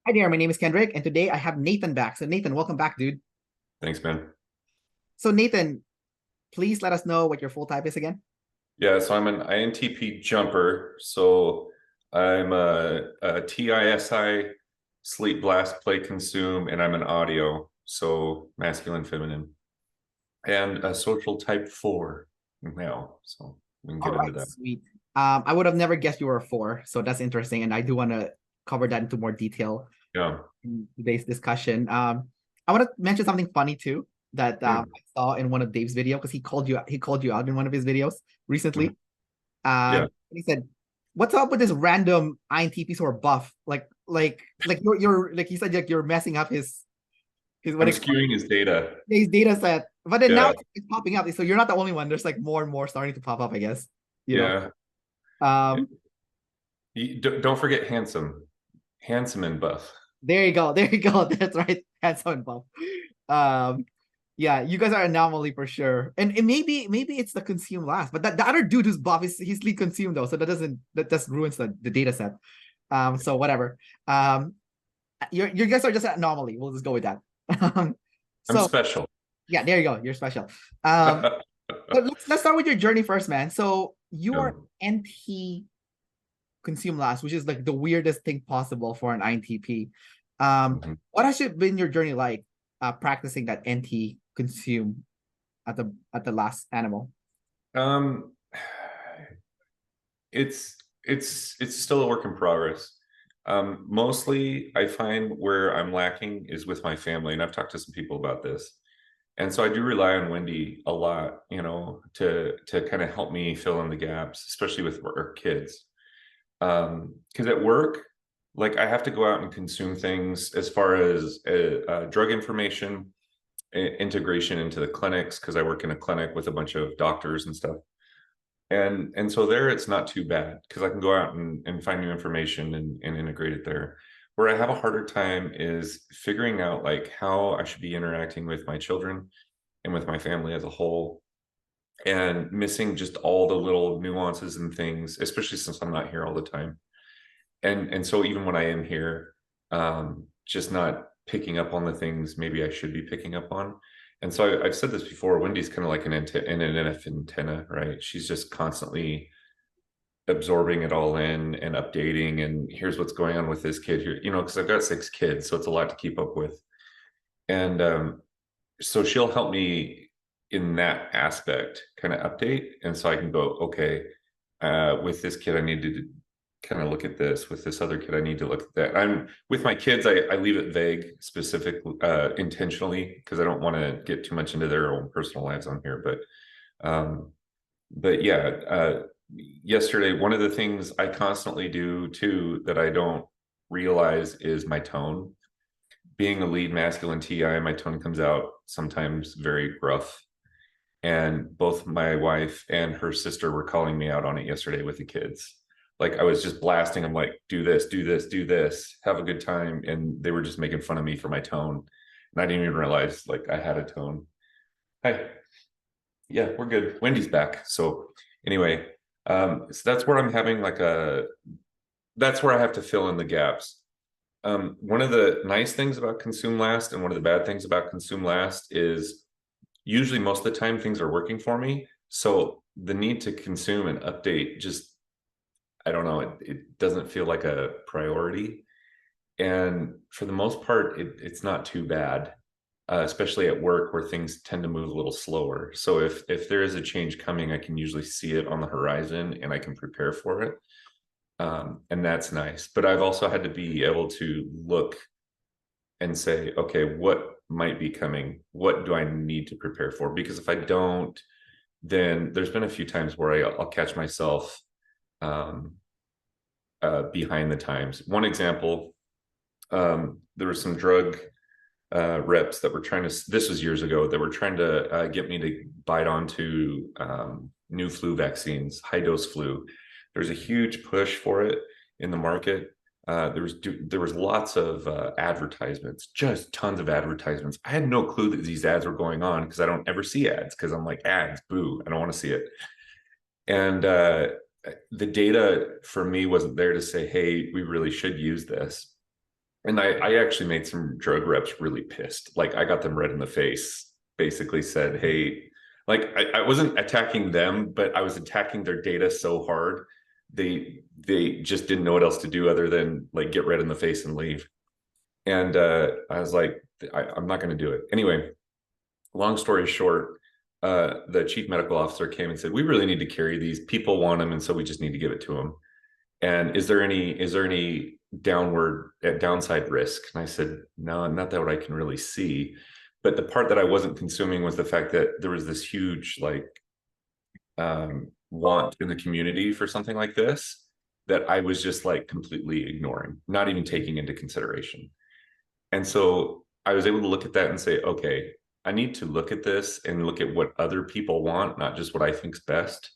Hi there, my name is Kendrick, and today I have Nathan back. So, Nathan, welcome back, dude. Thanks, man. So, Nathan, please let us know what your full type is again. Yeah, so I'm an INTP jumper. So I'm a TISI, sleep, blast, play, consume, and I'm an audio. So masculine, feminine, and a social type 4 now. So we can All get into right, that. sweet. I would have never guessed you were a four, so that's interesting, and I do want to cover that into more detail Yeah. in today's discussion. I want to mention something funny too that Mm, I saw in one of Dave's video because he called you out in one of his videos mhm. recently. Yeah. He said, "What's up with this random INTPs who are buff? Like you're like he said like you're messing up his what I'm do you call it? skewing his data. His data set. But then now Yeah. it's popping up. So you're not the only one. There's like more and more starting to pop up, I guess. You know. Yeah. Um, Don't forget handsome. Handsome and buff. there you go. There you go. That's right. Handsome and buff. Um, yeah, you guys are an anomaly for sure. And maybe it's the consume last, but the other dude who's buff is he's lead consume though. So that just ruins the data set. So whatever. Um, you guys are just an anomaly. We'll just go with that. Um, I'm so special. yeah, there you go. You're special. Um, but let's start with your journey first, man. So you Yeah. are NT consume last, which is like the weirdest thing possible for an INTP. Mhm. What has it been your journey like practicing that NT consume at the last animal? Um, it's still a work in progress. Mostly, I find where I'm lacking is with my family, and I've talked to some people about this. And so I do rely on Wendy a lot, to kind of help me fill in the gaps, especially with our kids. Because at work, like I have to go out and consume things as far as drug information, integration into the clinics, because I work in a clinic with a bunch of doctors and stuff. And so there it's not too bad because I can go out and find new information and integrate it there. Where I have a harder time is figuring out like how I should be interacting with my children and with my family as a whole, and missing just all the little nuances and things, especially since I'm not here all the time. And so even when I am here, just not picking up on the things maybe I should be picking up on. And so I've said this before, Wendy's kind of like an NF antenna, right? She's just constantly absorbing it all in and updating, and here's what's going on with this kid here, because I've got 6 kids, so it's a lot to keep up with. And so she'll help me in that aspect, kind of update. And so I can go, okay, with this kid, I need to kind of look at this. With this other kid, I need to look at that. I'm with my kids, I leave it vague, specific, intentionally, because I don't want to get too much into their own personal lives on here. But yeah, yesterday, one of the things I constantly do too that I don't realize is my tone. Being a lead masculine TI, my tone comes out sometimes very gruff. And both my wife and her sister were calling me out on it yesterday with the kids. Like I was just blasting them, like, do this, do this, do this, have a good time. And they were just making fun of me for my tone. And I didn't even realize like I had a tone. Hi. Yeah, we're good. Wendy's back. So anyway, so that's where I'm having that's where I have to fill in the gaps. One of the nice things about consume last and one of the bad things about consume last is usually most of the time things are working for me. So the need to consume and update just, I don't know, it doesn't feel like a priority. And for the most part, it's not too bad, especially at work where things tend to move a little slower. So if there is a change coming, I can usually see it on the horizon and I can prepare for it. And that's nice. But I've also had to be able to look and say, okay, what might be coming? What do I need to prepare for? Because if I don't, then there's been a few times where I'll catch myself um, behind the times. One example, there was some drug reps that were trying to, this was years ago, that were trying to get me to bite onto new flu vaccines, high dose flu. There's a huge push for it in the market. There was lots of advertisements, just tons of advertisements. I had no clue that these ads were going on because I don't ever see ads, because I'm like, ads, boo, I don't want to see it. And the data for me wasn't there to say, hey, we really should use this. And I actually made some drug reps really pissed. Like I got them red in the face, basically said, hey, like I wasn't attacking them, but I was attacking their data so hard. They just didn't know what else to do other than like get red in the face and leave. And I was like, I'm not going to do it. Anyway, long story short, the chief medical officer came and said, we really need to carry these. People want them, and so we just need to give it to them. And is there any downside risk? And I said, no, not that what I can really see. But the part that I wasn't consuming was the fact that there was this huge like want in the community for something like this that I was just like completely ignoring, not even taking into consideration. And so I was able to look at that and say, okay, I need to look at this and look at what other people want, not just what I think's best.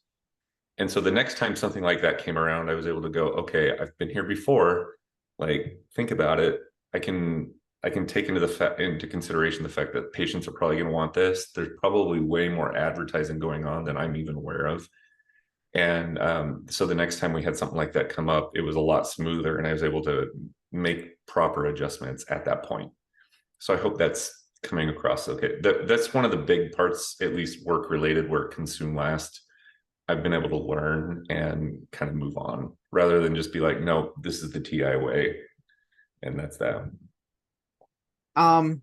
And so the next time something like that came around, I was able to go, okay, I've been here before. Like, think about it. I can take into consideration the fact that patients are probably going to want this. There's probably way more advertising going on than I'm even aware of. And so the next time we had something like that come up, it was a lot smoother, and I was able to make proper adjustments at that point. So I hope that's coming across okay. That's one of the big parts, at least work related, where consume last. I've been able to learn and kind of move on rather than just be like, no, this is the TI way. And that's that. A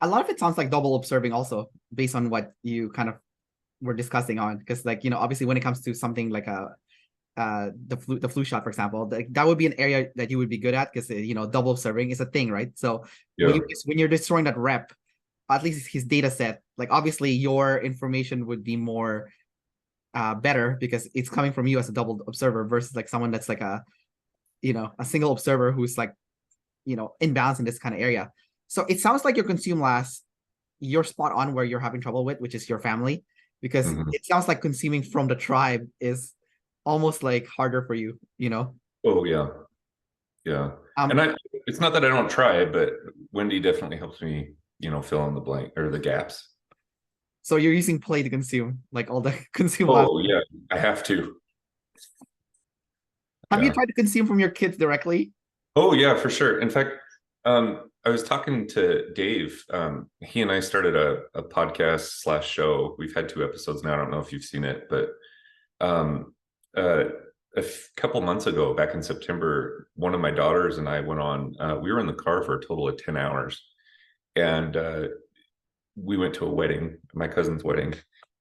lot of it sounds like double observing also, based on what you kind of were discussing on, because like, obviously when it comes to something like the flu shot, for example, that would be an area that you would be good at, because double observing is a thing, right? So Yeah. when you're destroying that rep, at least his data set, like obviously your information would be more better because it's coming from you as a double observer versus like someone that's like a single observer who's like imbalanced in this kind of area. So it sounds like your consume last, you're spot on where you're having trouble with, which is your family, because it sounds like consuming from the tribe is almost like harder for you. Oh yeah. Yeah. And it's not that I don't try, but Wendy definitely helps me, fill in the blank or the gaps. So you're using play to consume, like all the consume last. Oh yeah, I have to. Have Yeah. you tried to consume from your kids directly? Oh yeah, for sure. In fact, I was talking to Dave. He and I started a podcast / show. We've had 2 episodes now. I don't know if you've seen it, but um, uh, couple months ago, back in September, one of my daughters and I went on. We were in the car for a total of 10 hours, and we went to a wedding, my cousin's wedding.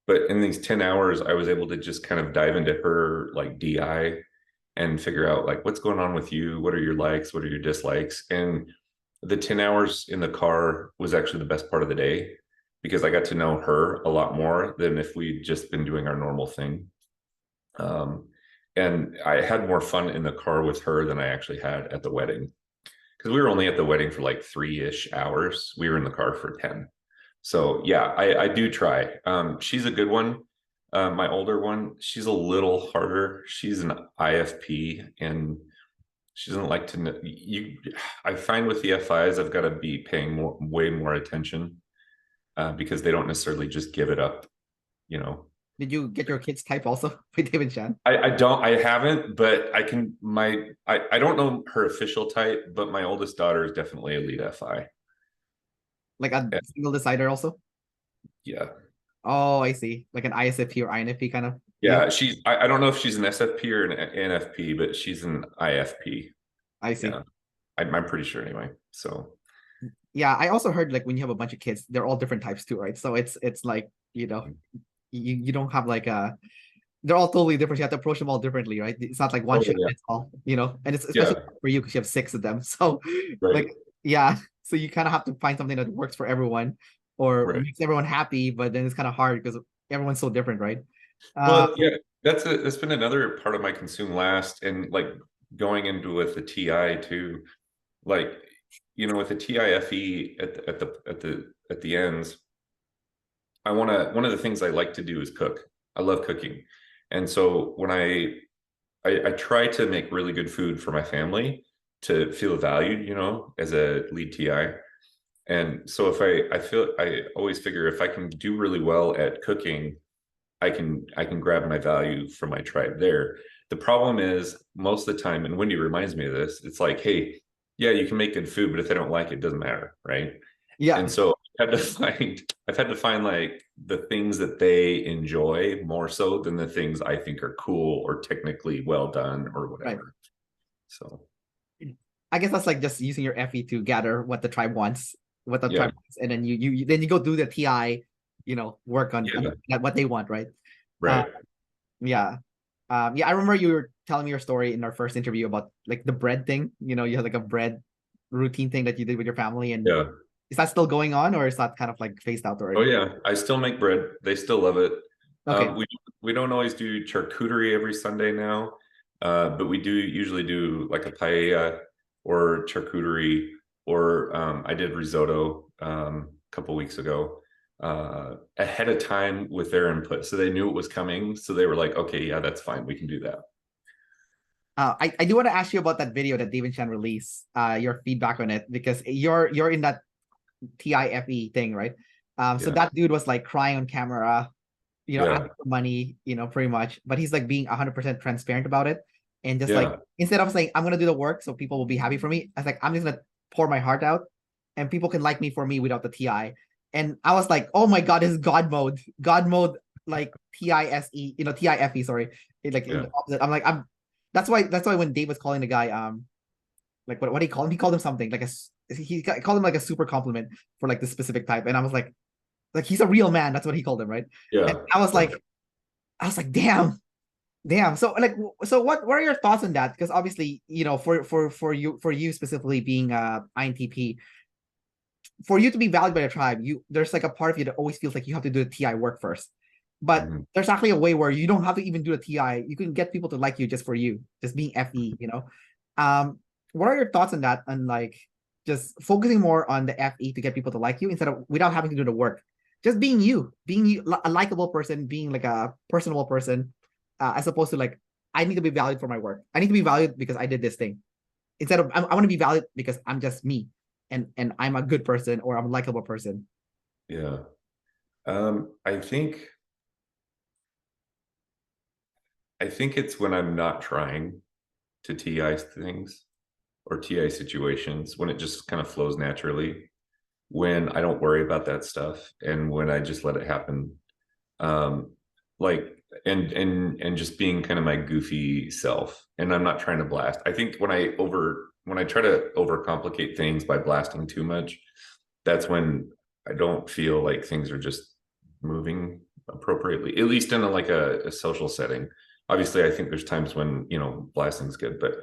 But in these 10 hours, I was able to just kind of dive into her like DI and figure out like what's going on with you, what are your likes, what are your dislikes. And the 10 hours in the car was actually the best part of the day, because I got to know her a lot more than if we'd just been doing our normal thing. And I had more fun in the car with her than I actually had at the wedding, because we were only at the wedding for like 3-ish hours. We were in the car for 10. So yeah, I do try. She's a good one. My older one, she's a little harder. She's an IFP, and she doesn't like to know you. I find with the FIs, I've got to be paying way more attention, because they don't necessarily just give it up. Did you get your kids type also by David Chan? I haven't, but I can. I don't know her official type, but my oldest daughter is definitely a lead FI. Like a single decider also? Yeah. Oh, I see. Like an ISFP or INFP kind of. Yeah, I don't know if she's an SFP or an NFP, but she's an IFP. I see. Yeah. I'm pretty sure anyway. So yeah, I also heard like when you have a bunch of kids, they're all different types too, right? So it's like, you don't have like they're all totally different. You have to approach them all differently, right? It's not like one shit fits all, and it's especially for you because you have 6 of them. So like, yeah, so you kind of have to find something that works for everyone or makes everyone happy, but then it's kind of hard because everyone's so different, right? Well, yeah, that's been another part of my consume last, and like going into with the TI too, like with the TIFE at the ends. One of the things I like to do is cook. I love cooking, and so when I try to make really good food for my family to feel valued, as a lead TI. And so if I always figure if I can do really well at cooking, I can grab my value from my tribe there. The problem is most of the time, and Wendy reminds me of this, it's like, hey, yeah, you can make good food, but if they don't like it, it doesn't matter, right? Yeah, And so I've had to find like the things that they enjoy more so than the things I think are cool or technically well done or right. whatever. So I guess that's like just using your FE to gather what the tribe wants, what the yeah, tribe wants, and then then you go do the TI, work on yeah, what they want, right? Uh, right. yeah. Yeah, I remember you were telling me your story in our first interview about like the bread thing. You had like a bread routine thing that you did with your family, and Yeah. is that still going on, or is that kind of like phased out Oh already? yeah. I still make bread. They still love it. Okay. We don't always do charcuterie every Sunday now, but we do usually do like a paella or charcuterie, or I did risotto a couple weeks ago ahead of time with their input, so they knew it was coming. So they were like, "Okay, yeah, that's fine. We can do that." I do want to ask you about that video that David Chan released, your feedback on it, because you're in that TIFE thing, right? So Yeah, that dude was like crying on camera, yeah, asking for money, pretty much, but he's like being 100% transparent about it. And just like, yeah, instead of saying, I'm going to do the work so people will be happy for me, I was like, I'm just going to pour my heart out and people can like me for me without the TI. And I was like, oh my God, this is God mode, like TISE, TIFE, sorry. Like in yeah, the opposite. That's why when Dave was calling the guy, like what do you call him? He called him something like he called him like a super compliment for like the specific type. And I was like he's a real man. That's what he called him, right? And yeah. I was like, damn. So like, so what are your thoughts on that? Because obviously, for you specifically being INTP, for you to be valued by the tribe, there's like a part of you that always feels like you have to do the TI work first. But Mhm. there's actually a way where you don't have to even do the TI. You can get people to like you just for you, just being FE. Um, what are your thoughts on that? And like just focusing more on the FE to get people to like you instead of without having to do the work. Just being you, a likable person, being like a personable person, as opposed to like I need to be valued for my work. I need to be valued because I did this thing. Instead of I want to be valued because I'm just me, and I'm a good person or I'm a likable person. Yeah. I think it's when I'm not trying to TI things or TI situations, when it just kind of flows naturally, when I don't worry about that stuff and when I just let it happen. Um, like and just being kind of my goofy self. And I'm not trying to blast. I think when I try to overcomplicate things by blasting too much, that's when I don't feel like things are just moving appropriately, at least in a social setting. Obviously, I think there's times when, blasting's good, but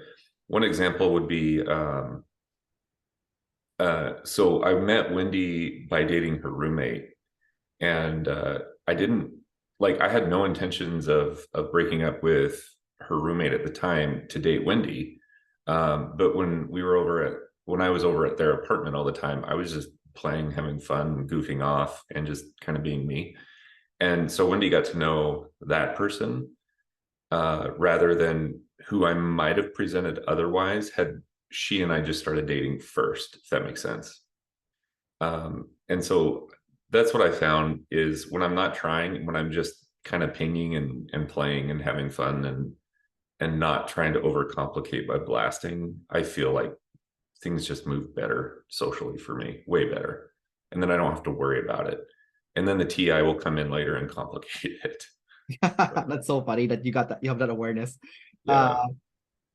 one example would be so I met Wendy by dating her roommate, and I didn't I had no intentions of breaking up with her roommate at the time to date Wendy. But when I was over at their apartment all the time, I was just playing, having fun, goofing off, and just kind of being me. And so Wendy got to know that person rather than who I might have presented otherwise had she and I just started dating first, if that makes sense. And so that's what I found is when I'm not trying, when I'm just kind of pinging and playing and having fun and not trying to overcomplicate by blasting, I feel like things just move better socially for me, way better. And then I don't have to worry about it. And then the TI will come in later and complicate it. But That's so funny that you have that awareness. yeah. Uh,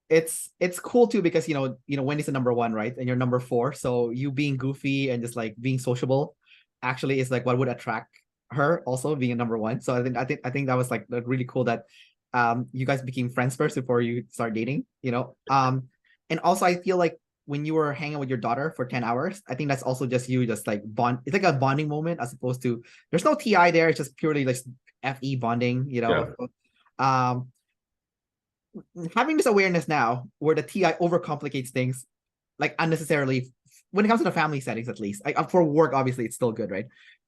it's cool too because Wendy's the number one, right? And you're number four. So you being goofy and just like being sociable actually is like what would attract her also being a number one. So I think that was like really cool that you guys became friends first before you start dating. And also I feel like when you were hanging with your daughter for 10 hours, I think that's also just you just like bond. It's like a bonding moment as opposed to there's no TI there. It's just purely like FE bonding. Yeah. Um, having this awareness now where the TI overcomplicates things like unnecessarily when it comes to the family settings, at least. Like for work, obviously it's still good, right?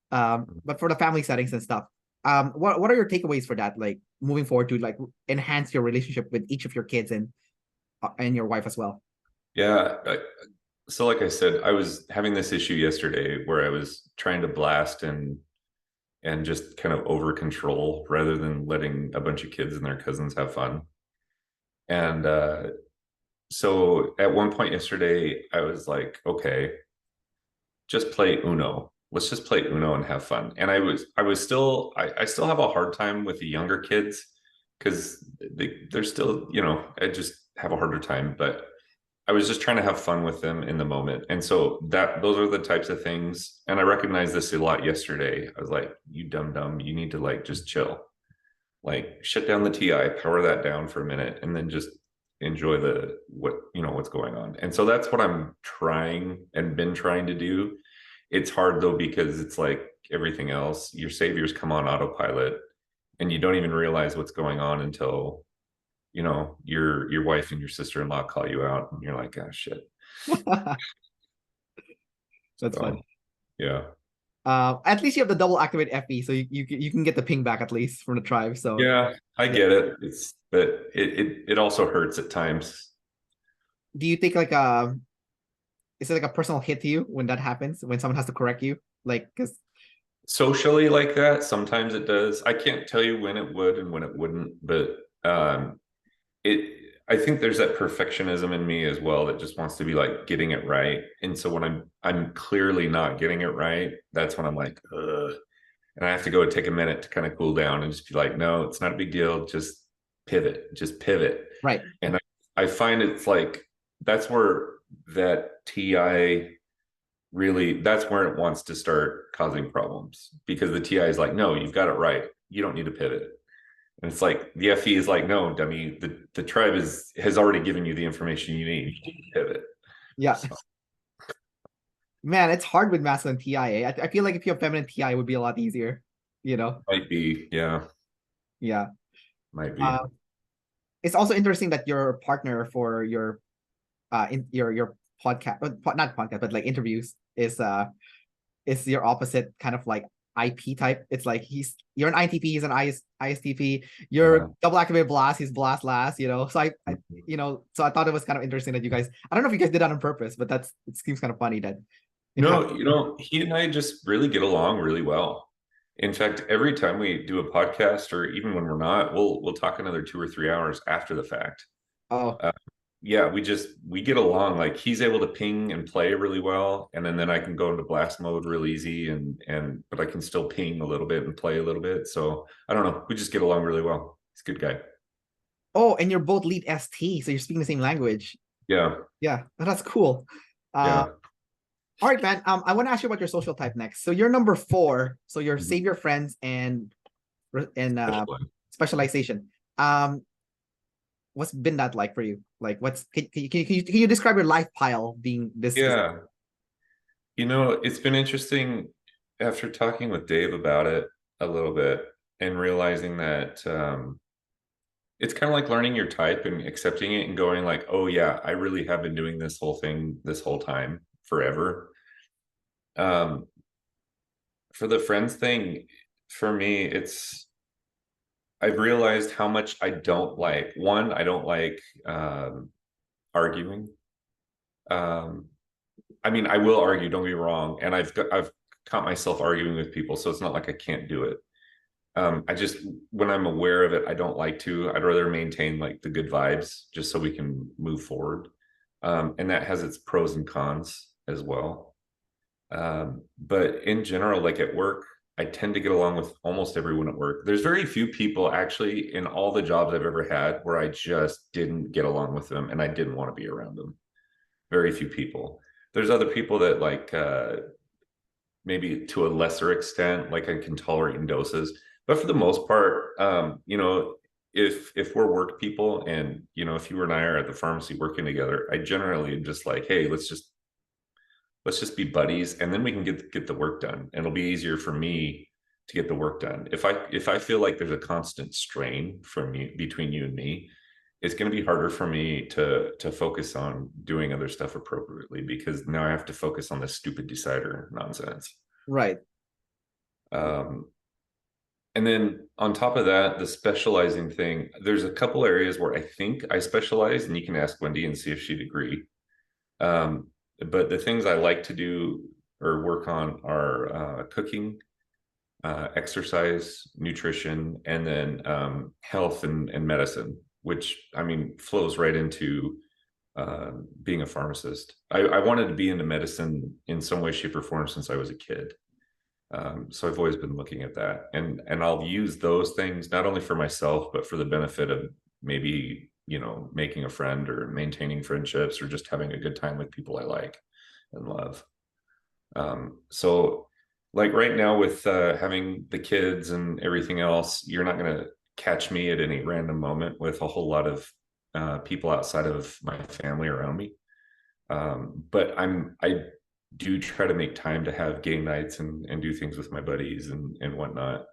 But for the family settings and stuff, what are your takeaways for that? Like moving forward to like enhance your relationship with each of your kids and your wife as well. Yeah. So like I said, I was having this issue yesterday where I was trying to blast and just kind of over control rather than letting a bunch of kids and their cousins have fun. And So at one point yesterday, I was like, okay, just play Uno. Let's just play Uno and have fun. And I still have a hard time with the younger kids because they're still, I just have a harder time. But I was just trying to have fun with them in the moment. And so those are the types of things. And I recognized this a lot yesterday. I was like, you dumb, you need to like just chill. Like shut down the TI, power that down for a minute, and then just enjoy what's going on. And so that's what I'm trying and been trying to do. It's hard though, because it's like everything else, your saviors come on autopilot and you don't even realize what's going on until your wife and your sister-in-law call you out and you're like, oh shit. That's So funny. yeah. At least you have the double activate FE, so you can get the ping back at least from the tribe. So Yeah, I yeah. get it. But it also hurts at times. Do you think like is it like a personal hit to you when that happens, when someone has to correct you? Like, because Socially like that, sometimes it does. I can't tell you when it would and when it wouldn't, but it I think there's that perfectionism in me as well that just wants to be like getting it right. And so when I'm clearly not getting it right, that's when I'm like, ugh. And I have to go and take a minute to kind of cool down and just be like, no, it's not a big deal. Just pivot. right. And I find it's like that's where that TI really, that's where it wants to start causing problems, because the TI is like, no, you've got it right. You don't need to pivot. And it's like the FE is like, no, dummy, the tribe has already given you the information you need. You need to pivot. Yeah. So Man, it's hard with masculine TI. I feel like if you have feminine TI, it would be a lot easier, you know? might be, yeah, Yeah. might be. Uh, it's also interesting that your partner for your your podcast, not podcast, but like interviews is your opposite kind of like IP type. It's like you're an INTP, he's an ISTP. Yeah. You're double activated blast, he's blast last, you know. So so I thought it was kind of interesting that you guys, I don't know if you guys did that on purpose, but it seems kind of funny that it happened. No, he and I just really get along really well. In fact, every time we do a podcast, or even when we're not, we'll talk another 2 or 3 hours after the fact. Oh, Uh, yeah, we get along. Like he's able to ping and play really well, and then I can go into blast mode real easy, and but I can still ping a little bit and play a little bit. So I don't know, we just get along really well. He's a good guy. oh, and you're both lead ST, so you're speaking the same language. Yeah, Yeah, that's cool. Uh, yeah. all right, man. I want to ask you about your social type next. So you're number 4. So you're Mhm. save your friends and Especially. specialization. Um, what's been that like for you? Like, can you describe your life pile being this specific? Yeah, it's been interesting after talking with Dave about it a little bit and realizing that it's kind of like learning your type and accepting it and going like, oh yeah, I really have been doing this whole thing this whole time forever. Um, for the friends thing, for me, I've realized how much I don't like. One, I don't like arguing. Um, I mean, I will argue, don't get me wrong, and I've caught myself arguing with people, so it's not like I can't do it. I just, when I'm aware of it, I don't like to. I'd rather maintain like the good vibes just so we can move forward. And that has its pros and cons as well. But in general, like at work, I tend to get along with almost everyone at work. There's very few people actually in all the jobs I've ever had where I just didn't get along with them and I didn't want to be around them. Very few people. There's other people that like maybe to a lesser extent, like I can tolerate in doses. But for the most part, if we're work people and if you and I are at the pharmacy working together, I generally am just like, hey, let's just be buddies, and then we can get the work done. And it'll be easier for me to get the work done. If I feel like there's a constant strain from you between you and me, it's going to be harder for me to focus on doing other stuff appropriately, because now I have to focus on this stupid decider nonsense. Right. Um, and then on top of that, the specializing thing, there's a couple areas where I think I specialize, and you can ask Wendy and see if she'd agree. Um, but the things I like to do or work on are cooking, exercise, nutrition, and then health and medicine, which I mean flows right into being a pharmacist. I wanted to be into medicine in some way, shape, or form since I was a kid. So I've always been looking at that, and I'll use those things not only for myself, but for the benefit of maybe, you know, making a friend or maintaining friendships or just having a good time with people I like and love. So like right now with having the kids and everything else, you're not going to catch me at any random moment with a whole lot of people outside of my family around me. But I do try to make time to have game nights and do things with my buddies and whatnot.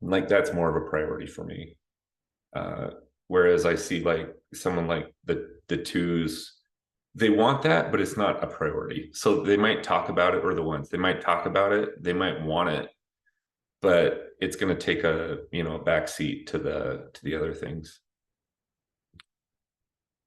Like that's more of a priority for me. Whereas I see like someone like the twos, they want that, but it's not a priority. So they might talk about it, or the ones, they might talk about it, they might want it, but it's going to take a, you know, a backseat to the other things.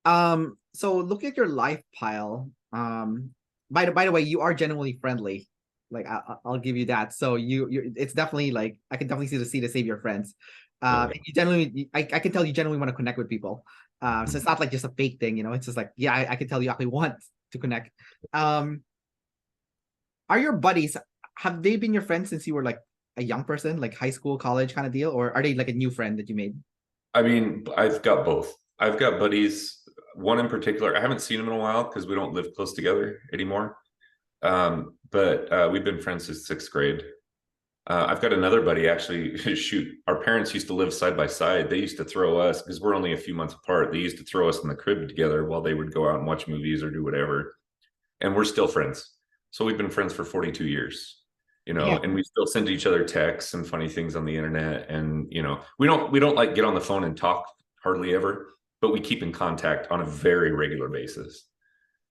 So looking at your life pile, by the way, you are genuinely friendly. Like I'll give you that. So it's definitely like I can definitely see the save your friends. Right. You generally, I can tell you genuinely want to connect with people. So it's not like just a fake thing, you know. It's just like, yeah, I can tell you actually want to connect. Um, are your buddies, have they been your friends since you were like a young person, like high school, college kind of deal, or are they like a new friend that you made? I mean, I've got both. I've got buddies, one in particular, I haven't seen him in a while because we don't live close together anymore. But we've been friends since sixth grade. I've got another buddy actually. Shoot, our parents used to live side by side. They used to throw us, because we're only a few months apart. They used to throw us in the crib together while they would go out and watch movies or do whatever. And we're still friends. So we've been friends for 42 years, you know, Yeah. and we still send each other texts and funny things on the internet. And, you know, we don't like get on the phone and talk hardly ever, but we keep in contact on a very regular basis.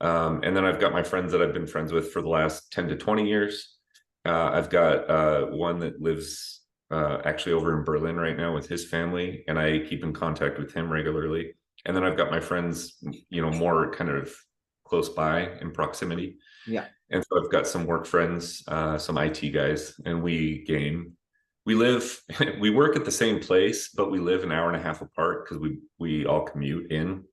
And then I've got my friends that I've been friends with for the last 10 to 20 years. I've got one that lives actually over in Berlin right now with his family, and I keep in contact with him regularly. And then I've got my friends, you know, more kind of close by in proximity. Yeah. And so I've got some work friends, some IT guys, and we game. We live, we work at the same place, but we live an hour and a half apart because we all commute in.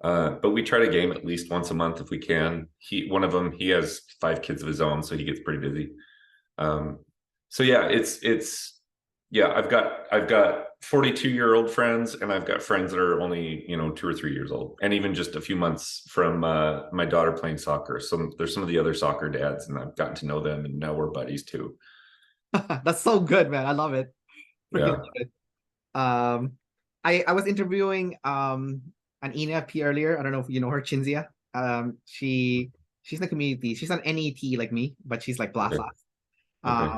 But we try to game at least once a month if we can. One of them, he has 5 kids of his own, so he gets pretty busy. So yeah, yeah, I've got 42-year-old friends, and I've got friends that are only, you know, 2 or 3 years old, and even just a few months from my daughter playing soccer. So there's some of the other soccer dads, and I've gotten to know them, and now we're buddies too. That's so good, man. I love it. Freaking Yeah. love it. Um, I was interviewing an ENFP earlier. I don't know if you know her, Chinzia. She's in the community. She's an NET like me, but she's like blah Okay. blah. Okay.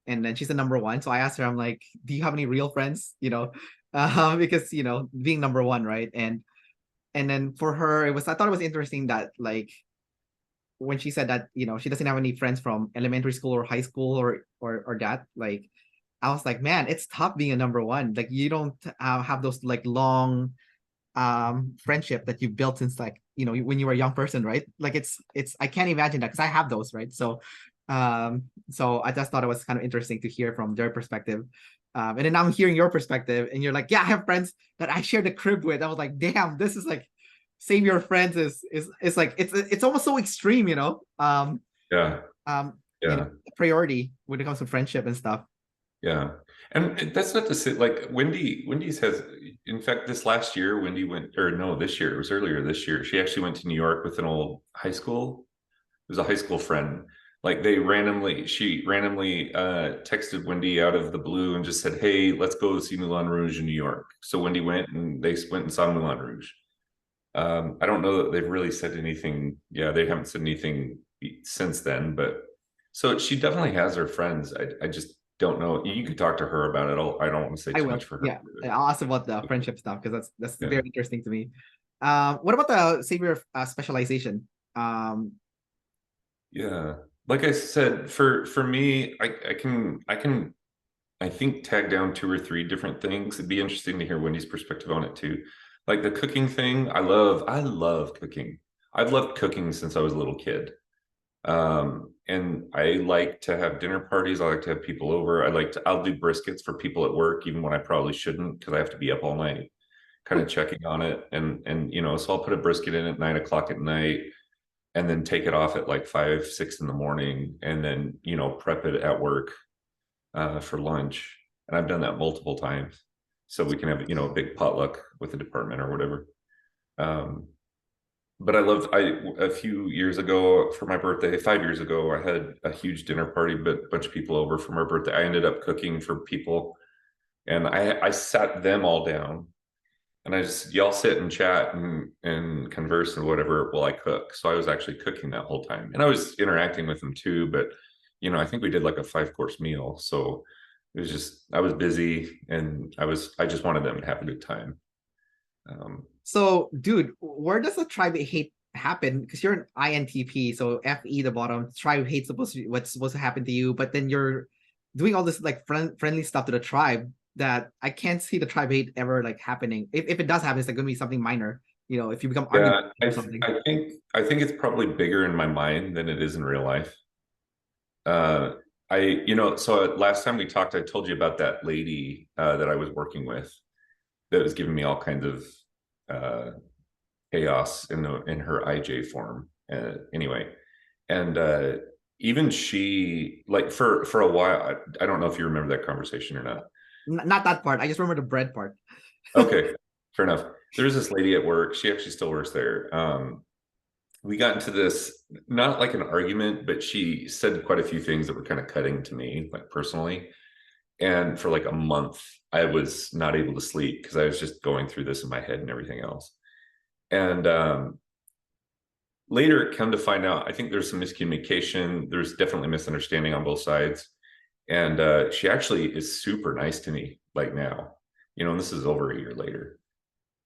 And then she's the number one. So I asked her, I'm like, do you have any real friends? You know, because you know, being number one, right? And then for her, I thought it was interesting that like when she said that, you know, she doesn't have any friends from elementary school or high school or that, like I was like, man, it's tough being a number one. Like you don't have those like long friendship that you built since like, you know, when you were a young person, right? Like it's I can't imagine that because I have those, right? So I just thought it was kind of interesting to hear from their perspective. And then I'm hearing your perspective and you're like, yeah, I have friends that I share the crib with. I was like, damn, this is like save your friends is like it's almost so extreme, you know. Yeah. You know, Yeah. priority when it comes to friendship and stuff. Yeah. And that's not to say like Wendy's has, in fact, this last year, Wendy went, or no, this year, it was earlier this year. She actually went to New York with an old high school. It was a high school friend. Like she randomly texted Wendy out of the blue and just said, "Hey, let's go see Moulin Rouge in New York." So Wendy went and they went and saw Moulin Rouge. I don't know that they've really said anything. Yeah, they haven't said anything since then, but so she definitely has her friends. I just don't know. You could talk to her about it. I don't want to say I too will. much for her. Yeah. I'll ask about the friendship stuff because that's Yeah. very interesting to me. What about the savior specialization? Yeah. Like I said, for me, I can I think tag down 2 or 3 different things. It'd be interesting to hear Wendy's perspective on it too. Like the cooking thing, I love cooking. I've loved cooking since I was a little kid. And I like to have dinner parties. I like to have people over. I'll do briskets for people at work, even when I probably shouldn't, because I have to be up all night. kind of checking on it. And you know, so I'll put a brisket in at 9 o'clock at night and then take it off at like 5, 6 in the morning, and then, you know, prep it at work for lunch. And I've done that multiple times. So we can have, you know, a big potluck with the department or whatever. But a few years ago for my birthday, 5 years ago, I had a huge dinner party, but a bunch of people over for my birthday. I ended up cooking for people, and I sat them all down, and I just, y'all sit and chat and converse and whatever while I cook. So I was actually cooking that whole time, and I was interacting with them too. But, you know, I think we did like a 5-course meal. So it was just, I was busy, and I just wanted them to have a good time. So, dude, where does the tribe hate happen? Because you're an INTP, so FE the bottom. Tribe hate supposed to be what's supposed to happen to you, but then you're doing all this like friendly stuff to the tribe that I can't see the tribe hate ever like happening. If it does happen, it's like going to be something minor. You know, if you become Yeah, argumentative or something. I think it's probably bigger in my mind than it is in real life. You know, so last time we talked, I told you about that lady that I was working with that was giving me all kinds of chaos in her IJ form. Anyway, and even she, like, for a while, I don't know if you remember that conversation or not. Not that part. I just remember the bread part. Okay, fair enough. There's this lady at work. She actually still works there. We got into this, not like an argument, but she said quite a few things that were kind of cutting to me, like personally. And for like a month, I was not able to sleep because I was just going through this in my head and everything else. And later, come to find out, I think there's some miscommunication. There's definitely misunderstanding on both sides. And she actually is super nice to me, like now, you know, and this is over a year later.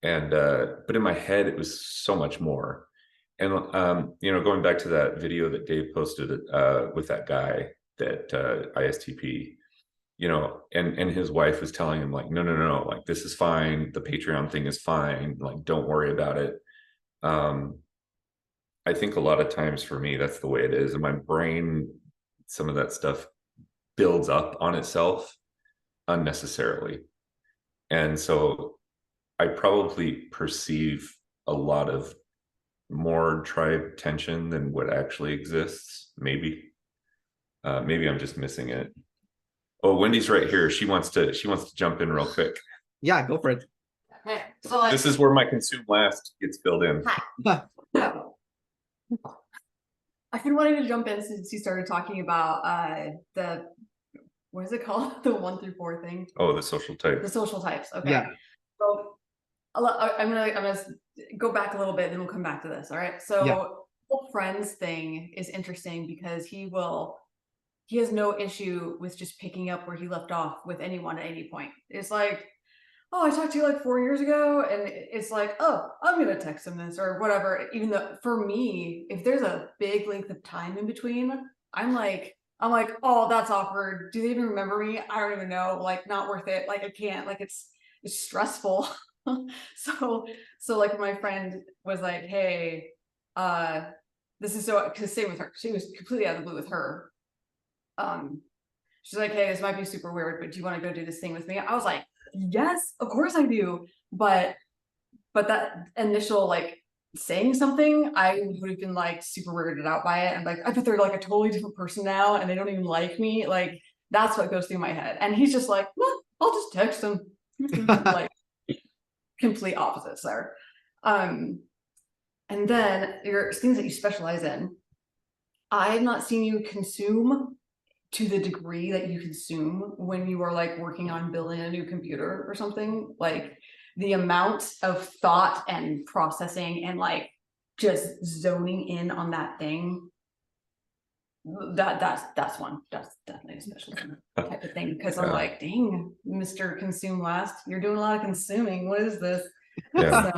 And but in my head, it was so much more. And you know, going back to that video that Dave posted with that guy, that ISTP, you know, and his wife was telling him like, no, like, this is fine. The Patreon thing is fine. Like, don't worry about it. I think a lot of times for me, that's the way it is. And my brain, some of that stuff builds up on itself unnecessarily. And so I probably perceive a lot of more tribe tension than what actually exists. Maybe I'm just missing it. Oh, Wendy's right here. She wants to jump in real quick. Yeah, go for it. Okay, so like, This is where my consume last gets filled in. I've been wanting to jump in since you started talking about the, what is it called? The 1 through 4 thing. Oh, the social type. The social types. Okay. Yeah. So I'm gonna go back a little bit, then we'll come back to this. All right. So Yeah. the whole friends thing is interesting because he has no issue with just picking up where he left off with anyone at any point. It's like, oh, I talked to you like 4 years ago, and it's like, oh, I'm gonna text him this or whatever. Even though for me, if there's a big length of time in between, I'm like, oh, that's awkward. Do they even remember me? I don't even know. Like, not worth it. Like, I can't. Like, it's stressful. so like my friend was like, hey, this is so, because same with her. She was completely out of the blue with her. She's like, hey, this might be super weird, but do you want to go do this thing with me? I was like, yes, of course I do. But that initial like saying something, I would have been like super weirded out by it. And like, I bet they're like a totally different person now and they don't even like me. Like, that's what goes through my head. And he's just like, well, I'll just text him. Like, complete opposites there. And then your things that you specialize in, I have not seen you consume to the degree that you consume when you are like working on building a new computer or something. Like, the amount of thought and processing and like just zoning in on that thing, that's definitely a special type of thing. Because I'm like, dang, Mr. Consume Last, you're doing a lot of consuming. What is this? Yeah.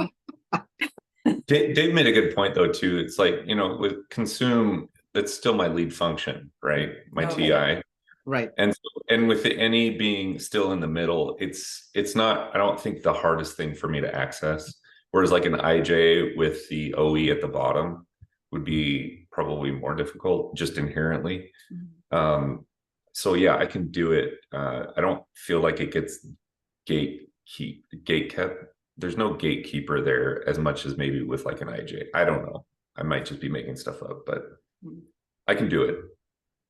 Dave made a good point though too. It's like, you know, with consume, that's still my lead function, right? My TI. Right. And with the any being still in the middle, it's not, I don't think, the hardest thing for me to access. Whereas like an IJ with the OE at the bottom would be probably more difficult just inherently. So yeah, I can do it. I don't feel like it gets gate kept. there's no gatekeeper there as much as maybe with like an IJ. I don't know. I might just be making stuff up, but I can do it.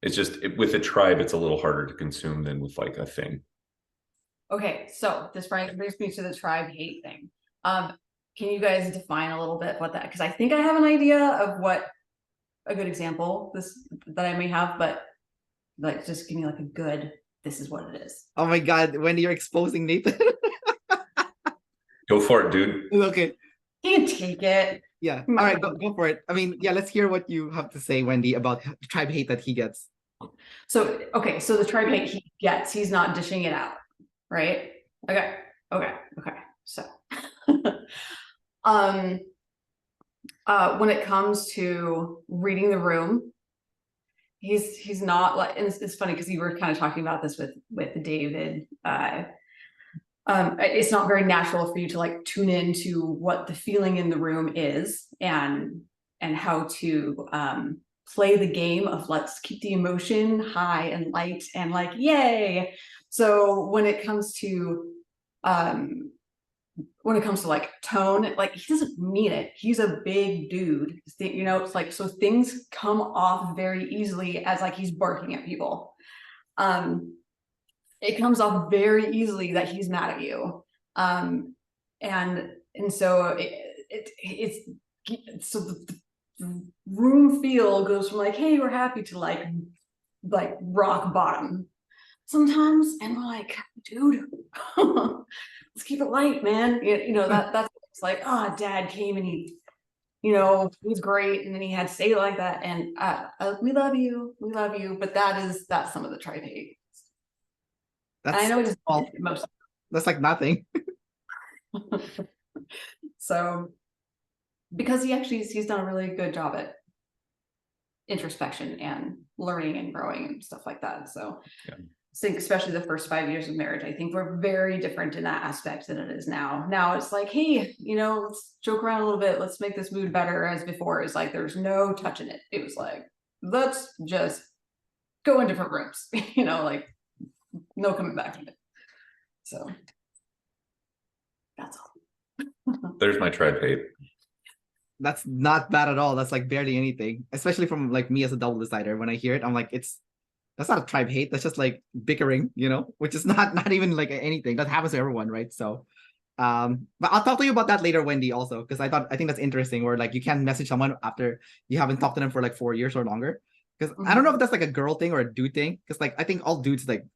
It's just with a tribe, it's a little harder to consume than with like a thing. Okay, so this brings me to the tribe hate thing. Can you guys define a little bit what that? Because I think I have an idea of what a good example that I may have, but like just give me like a good. This is what it is. Oh my God, Wendy, you're exposing Nathan. Go for it, dude. Okay. You can take it. Yeah. All right, go for it. I mean, yeah, let's hear what you have to say, Wendy, about the tribe hate that he gets. So, okay, so the tribe hate he gets, he's not dishing it out, right? Okay. So, when it comes to reading the room, he's not like, and it's funny because you were kind of talking about this with David. It's not very natural for you to like tune into what the feeling in the room is and how to play the game of let's keep the emotion high and light and like yay. So when it comes to like tone, like he doesn't mean it. He's a big dude, you know. It's like, so things come off very easily as like he's barking at people. It comes off very easily that he's mad at you. And so it's so the room feel goes from like, hey, we're happy to like rock bottom sometimes. And we're like, dude, let's keep it light, man. You know, that's like, oh, dad came and he, you know, he was great. And then he had to say it like that. And we love you. But that's some of the tribe hate. I know it's most. That's like nothing. So, because he's done a really good job at introspection and learning and growing and stuff like that. So, yeah. I think especially the first 5 years of marriage, I think we're very different in that aspect than it is now. Now it's like, hey, you know, let's joke around a little bit. Let's make this mood better. As before, it's like there's no touching it. It was like, let's just go in different rooms. You know, like no coming back from it. So that's all. There's my tribe hate. That's not bad at all. That's like barely anything, especially from like me as a double decider. When I hear it, I'm like, that's not a tribe hate. That's just like bickering, you know, which is not even like anything that happens to everyone, right? So, but I'll talk to you about that later, Wendy, also, because I think that's interesting. Where like you can't message someone after you haven't talked to them for like 4 years or longer. Because I don't know if that's like a girl thing or a dude thing. Because like I think all dudes like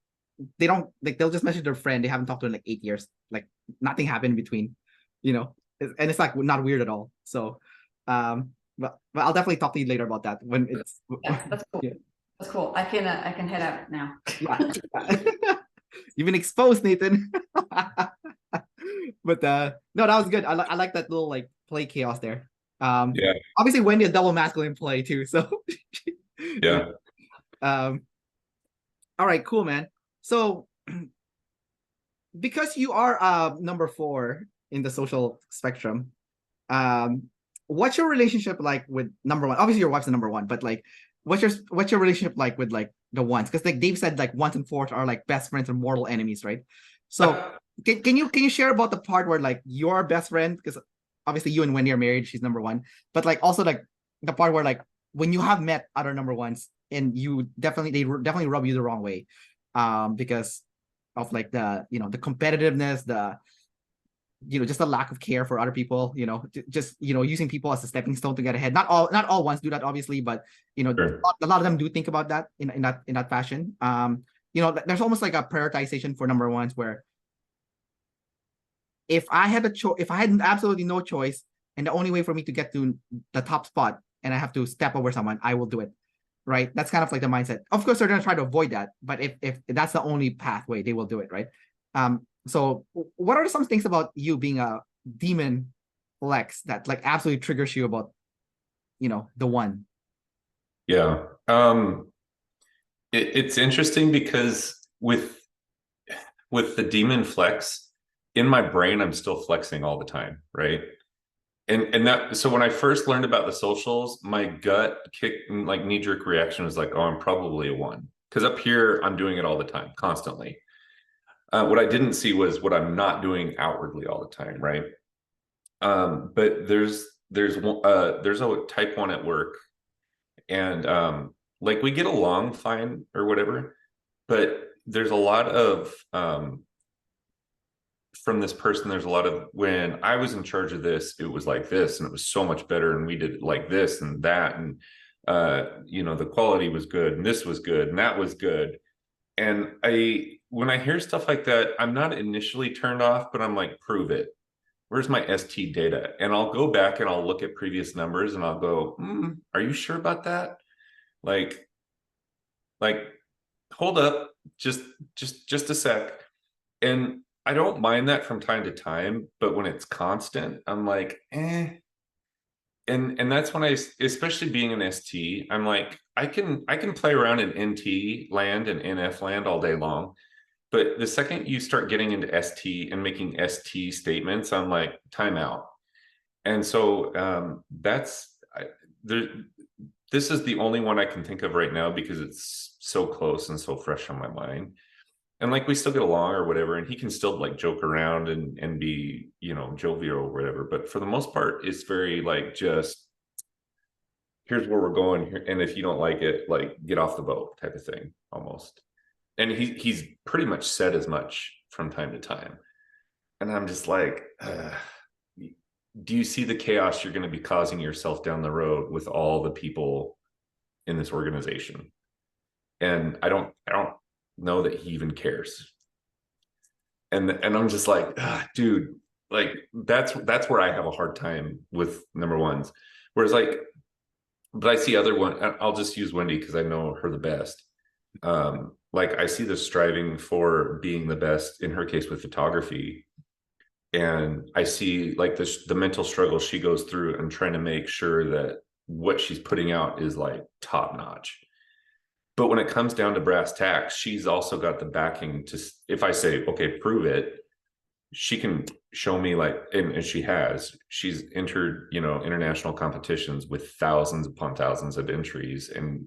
they don't like they'll just message their friend they haven't talked to in like 8 years. Like nothing happened in between, you know, and it's like not weird at all. So, but I'll definitely talk to you later about that when it's. That's cool. Yeah. That's cool. I can head out now. Yeah. You've been exposed, Nathan. But no, that was good. I like that little like play chaos there. Yeah. Obviously Wendy is double masculine play too, so yeah. All right, cool, man. So because you are number 4 in the social spectrum, what's your relationship like with number 1? Obviously your wife's the number 1, but like what's your relationship like with like the ones? Because like Dave said, like 1s and 4s are like best friends and mortal enemies, right? So can you share about the part where like your best friend, because obviously you and Wendy are married, she's number 1, but like also like the part where like when you have met other number 1s and they definitely rub you the wrong way, because of like the, you know, the competitiveness, the, you know, just a lack of care for other people, you know, just, you know, using people as a stepping stone to get ahead. Not all ones do that, obviously, but you know, sure, a lot of them do think about that in that fashion. You know, there's almost like a prioritization for number 1s where if I had absolutely no choice and the only way for me to get to the top spot and I have to step over someone, I will do it. Right? That's kind of like the mindset. Of course, they're gonna try to avoid that, but if that's the only pathway, they will do it, right? So what are some things about you being a demon flex that like absolutely triggers you about, you know, the 1? Yeah. It's interesting because with the demon flex in my brain, I'm still flexing all the time, right? And that, so when I first learned about the socials, my gut kick, like knee-jerk reaction was like, oh, I'm probably a 1. Because up here, I'm doing it all the time, constantly. What I didn't see was what I'm not doing outwardly all the time, right? But there's a type 1 at work, and like we get along fine or whatever, but there's a lot of from this person, there's a lot of, when I was in charge of this, it was like this, and it was so much better, and we did it like this and that, and the quality was good, and this was good, and that was good. And when I hear stuff like that, I'm not initially turned off, but I'm like, prove it. Where's my ST data? And I'll go back and I'll look at previous numbers and I'll go, are you sure about that? Like, hold up, just a sec. And I don't mind that from time to time, but when it's constant, I'm like, eh. And that's when especially being an ST, I'm like, I can play around in NT land and NF land all day long. But the second you start getting into ST and making ST statements, I'm like, time out. And so this is the only one I can think of right now because it's so close and so fresh on my mind. And like, we still get along or whatever, and he can still like joke around and be, jovial or whatever. But for the most part, it's very like, just here's where we're going here. And if you don't like it, like, get off the boat type of thing almost. And he's pretty much said as much from time to time. And I'm just like, do you see the chaos you're going to be causing yourself down the road with all the people in this organization? And I don't know that he even cares. And I'm just like, dude, like, that's where I have a hard time with number ones. Whereas like, but I see other one, I'll just use Wendy because I know her the best. Like, I see the striving for being the best, in her case with photography. And I see like the mental struggle she goes through and trying to make sure that what she's putting out is like top notch. But when it comes down to brass tacks, she's also got the backing to, if I say, okay, prove it, she can show me, like, and she's entered, international competitions with thousands upon thousands of entries and,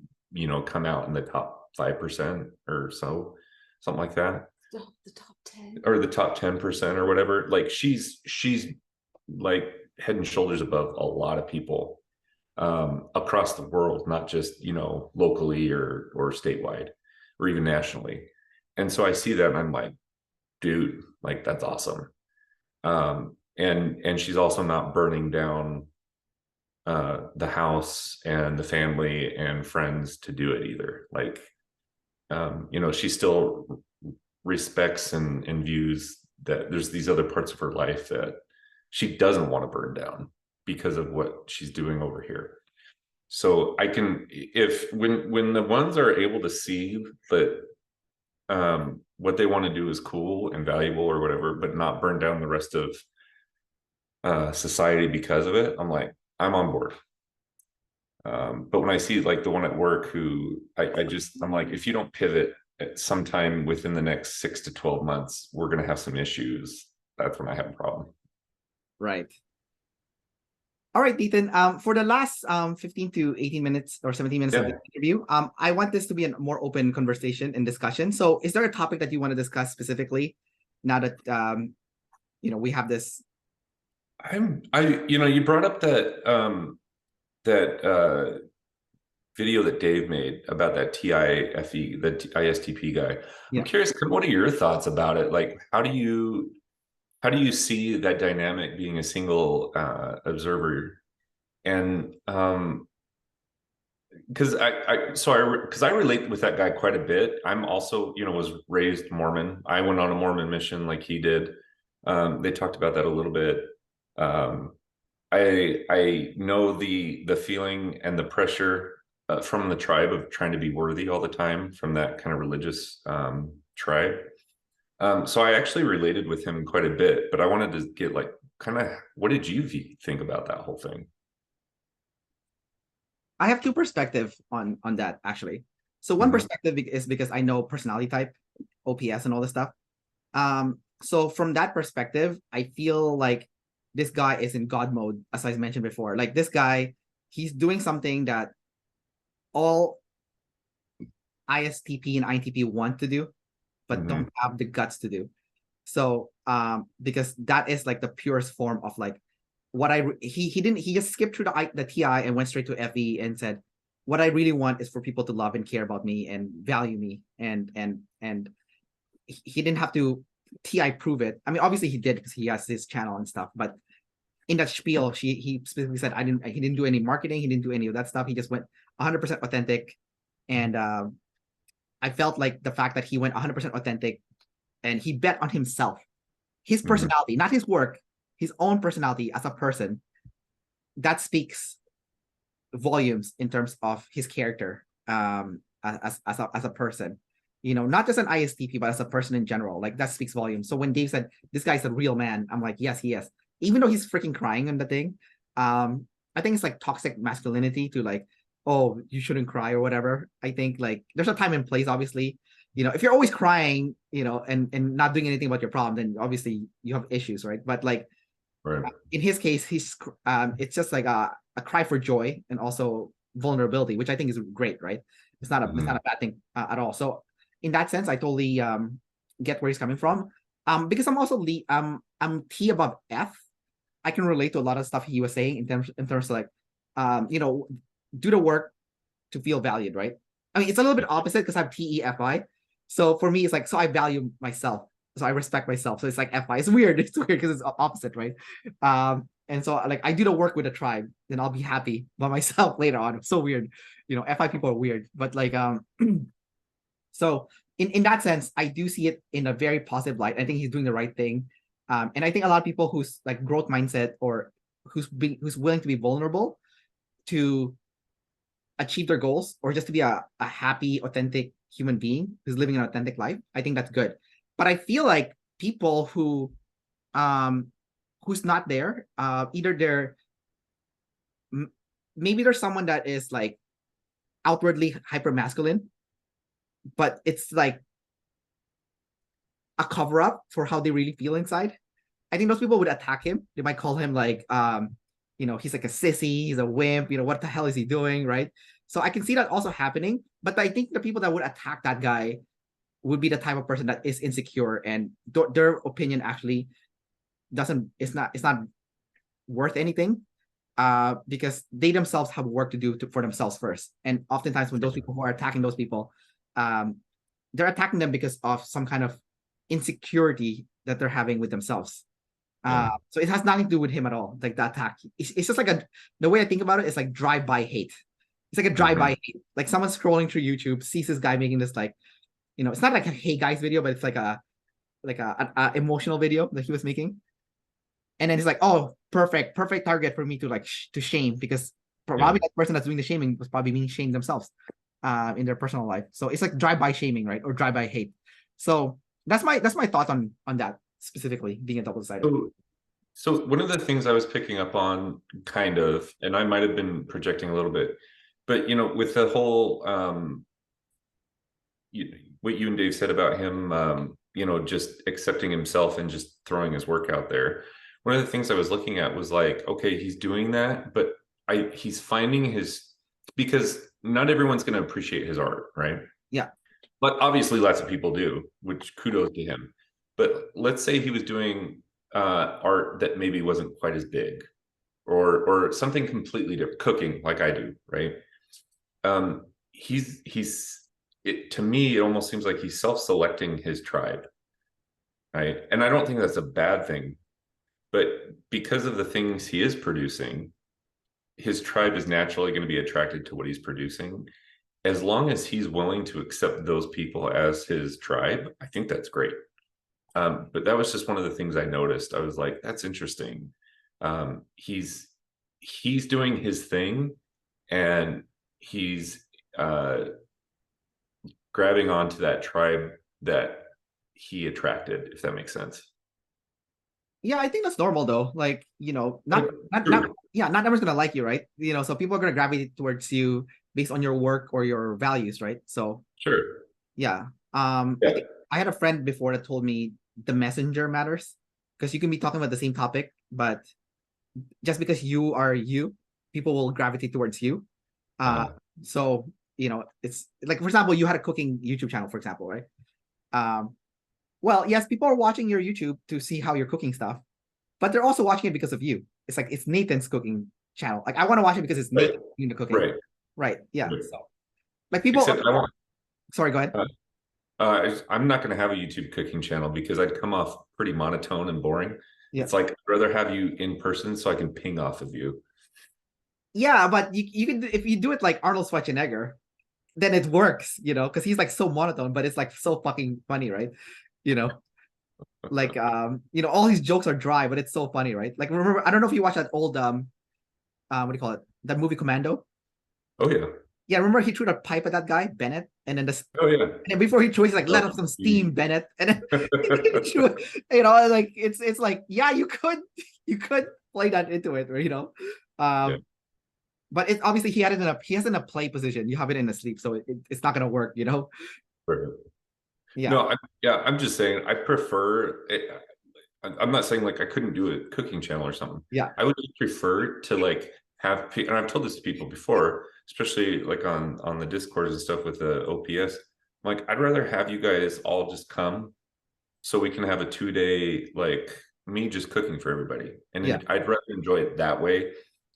come out in the top 5% or so, something like that. The top 10 or the top 10% or whatever. Like, she's like head and shoulders above a lot of people across the world, not just, locally or statewide or even nationally. And so I see that and I'm like, dude, like, that's awesome. And she's also not burning down the house and the family and friends to do it either. Like, she still respects and views that there's these other parts of her life that she doesn't want to burn down because of what she's doing over here. So I can, when the ones are able to see that what they want to do is cool and valuable or whatever, but not burn down the rest of society because of it, I'm like, I'm on board. But when I see like the one at work who I'm like, if you don't pivot at some time within the next 6 to 12 months, we're going to have some issues. That's when I have a problem. Right. All right, Ethan. For the last 15 to 18 minutes or 17 minutes of the interview, I want this to be a more open conversation and discussion. So is there a topic that you want to discuss specifically now that we have this? You brought up that video that Dave made about that TIFE, the ISTP guy. I'm curious, what are your thoughts about it? Like, how do you see that dynamic being a single observer? And because I relate with that guy quite a bit. I'm also, was raised Mormon. I went on a Mormon mission like he did. They talked about that a little bit. I know the feeling and the pressure from the tribe of trying to be worthy all the time from that kind of religious tribe. So I actually related with him quite a bit, but I wanted to get like, kind of, what did you think about that whole thing? I have two perspectives on that, actually. So one perspective is because I know personality type, OPS and all this stuff. So from that perspective, I feel like this guy is in God mode, as I mentioned before. Like, this guy, he's doing something that all ISTP and INTP want to do, but don't have the guts to do. So because that is like the purest form of like he just skipped through the TI and went straight to FE and said, what I really want is for people to love and care about me and value me, and he didn't have to TI prove it. I mean, obviously he did because he has his channel and stuff, but in that spiel, he specifically said he didn't do any marketing, he didn't do any of that stuff. He just went 100% authentic, and I felt like the fact that he went 100% authentic and he bet on himself, his personality, not his work, his own personality as a person, that speaks volumes in terms of his character as a person. You know, not just an ISTP, but as a person in general. Like, that speaks volumes. So when Dave said this guy's a real man, I'm like, yes, he is. Even though he's freaking crying on the thing, I think it's like toxic masculinity to like, oh, you shouldn't cry or whatever. I think like there's a time and place, obviously. You know, if you're always crying, you know, and not doing anything about your problem, then obviously you have issues, right? But like, in his case, it's just like a cry for joy and also vulnerability, which I think is great, right? It's not a bad thing at all. So in that sense, I totally get where he's coming from. Because I'm also I'm T above F. I can relate to a lot of stuff he was saying in terms of like, you know, do the work to feel valued, right? I mean, it's a little bit opposite because I have TEFI. So for me, it's like, so I value myself. So I respect myself. So it's like FI. It's weird. It's weird because it's opposite, right? And so like I do the work with the tribe, then I'll be happy by myself later on. It's so weird. You know, FI people are weird. But like so in that sense, I do see it in a very positive light. I think he's doing the right thing. And I think a lot of people who's like growth mindset or who's willing to be vulnerable to achieve their goals or just to be a happy, authentic human being who's living an authentic life, I think that's good. But I feel like people who who's not there, either they're maybe there's someone that is like outwardly hyper masculine, but it's like a cover up for how they really feel inside. I think those people would attack him. They might call him like you know, he's like a sissy, he's a wimp, you know, what the hell is he doing, right? So I can see that also happening, but I think the people that would attack that guy would be the type of person that is insecure and their opinion actually it's not worth anything, because they themselves have work to do for themselves first. And oftentimes when those people who are attacking those people, they're attacking them because of some kind of insecurity that they're having with themselves. So it has nothing to do with him at all. Like the attack, it's just like the way I think about it is like drive-by hate. It's like a drive-by hate. Like someone scrolling through YouTube sees this guy making this like, you know, it's not like a hey guys video, but it's like a emotional video that he was making. And then he's like, oh, perfect target for me to like to shame, because probably that person that's doing the shaming was probably being shamed themselves in their personal life. So it's like drive-by shaming, right? Or drive-by hate. So that's my thoughts on that specifically, being a double-sided. So one of the things I was picking up on, kind of, and I might have been projecting a little bit, but you know, with the whole what you and Dave said about him, you know, just accepting himself and just throwing his work out there. One of the things I was looking at was like, okay, he's doing that, but he's finding because not everyone's going to appreciate his art, right? Yeah. But obviously lots of people do, which kudos to him. But let's say he was doing art that maybe wasn't quite as big, or something completely different, cooking like I do, right? To me, it almost seems like he's self-selecting his tribe, right? And I don't think that's a bad thing, but because of the things he is producing, his tribe is naturally going to be attracted to what he's producing. As long as he's willing to accept those people as his tribe, I think that's great. But that was just one of the things I noticed. I was like, that's interesting. He's doing his thing, and he's grabbing onto that tribe that he attracted, if that makes sense. Yeah, I think that's normal though. Like, you know, not everyone's gonna like you, right? You know, so people are gonna gravitate towards you based on your work or your values, right? So sure. Yeah. I think I had a friend before that told me the messenger matters, because you can be talking about the same topic, but just because you are you, people will gravitate towards you. So, you know, it's like, for example, you had a cooking YouTube channel, for example, right? Well, yes, people are watching your YouTube to see how you're cooking stuff, but they're also watching it because of you. it's Nathan's cooking channel. Like I want to watch it because it's Right. Nathan doing the cooking. Right. Right. Yeah. Right. So like people. Except I want. Sorry. Go ahead. I'm not going to have a YouTube cooking channel because I'd come off pretty monotone and boring. Yeah. It's like I'd rather have you in person so I can ping off of you. Yeah, but you can, if you do it like Arnold Schwarzenegger, then it works, you know, because he's like so monotone, but it's like so fucking funny, right? You know, like you know, all his jokes are dry, but it's so funny, right? Like remember, I don't know if you watched that old what do you call it? That movie Commando. Oh yeah. Yeah, remember he threw a pipe at that guy Bennett, and then Oh yeah. and then before he threw, he's like, let up some steam, Bennett, and then you know, like it's like, yeah, you could play that into it, you know, Yeah. but it's obviously he has it in a play position. You have it in a sleep, so it's not gonna work, you know. Right. Yeah. No, I'm just saying I prefer it. I'm not saying like I couldn't do a cooking channel or something. Yeah. I would just prefer to like have, and I've told this to people before, especially like on the discords and stuff with the OPS. Like I'd rather have you guys all just come so we can have a 2-day like me just cooking for everybody, and Yeah. I'd rather enjoy it that way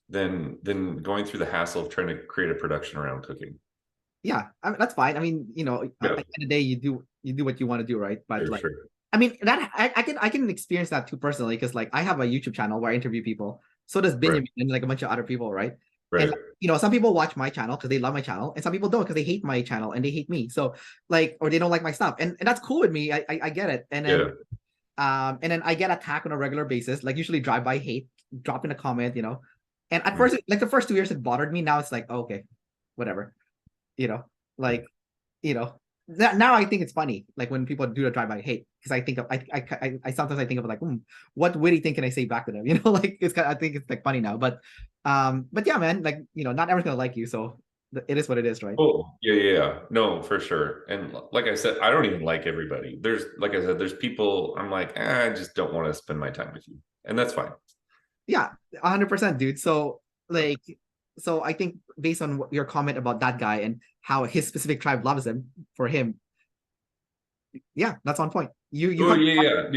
than going through the hassle of trying to create a production around cooking. Yeah, I mean, that's fine. I mean, you know, at the end of the day, you do what you want to do, right? But like, Sure. I mean, that I can experience that too personally, because like I have a YouTube channel where I interview people. So does Benjamin and like a bunch of other people, right? Right. And like, you know, some people watch my channel because they love my channel, and some people don't because they hate my channel and they hate me. So like, or they don't like my stuff, and that's cool with me. I get it. And then and then I get attacked on a regular basis, like usually drive by hate, drop in a comment, you know. And at first, like the first 2 years, it bothered me. Now it's like, oh, okay, whatever, you know, like, you know. Now I think it's funny, like when people do the drive-by hate, because I think of I sometimes I think of like, what witty thing can I say back to them? You know, like it's kind of, I think it's like funny now, but yeah, man, like, you know, not everyone's gonna like you, so it is what it is, right? Oh yeah, no, for sure. And like I said, I don't even like everybody. There's, like I said, there's people I'm like, I just don't want to spend my time with you, and that's fine. Yeah, 100%, dude. So like, so I think based on your comment about that guy and how his specific tribe loves him, for him, yeah, that's on point. Oh yeah.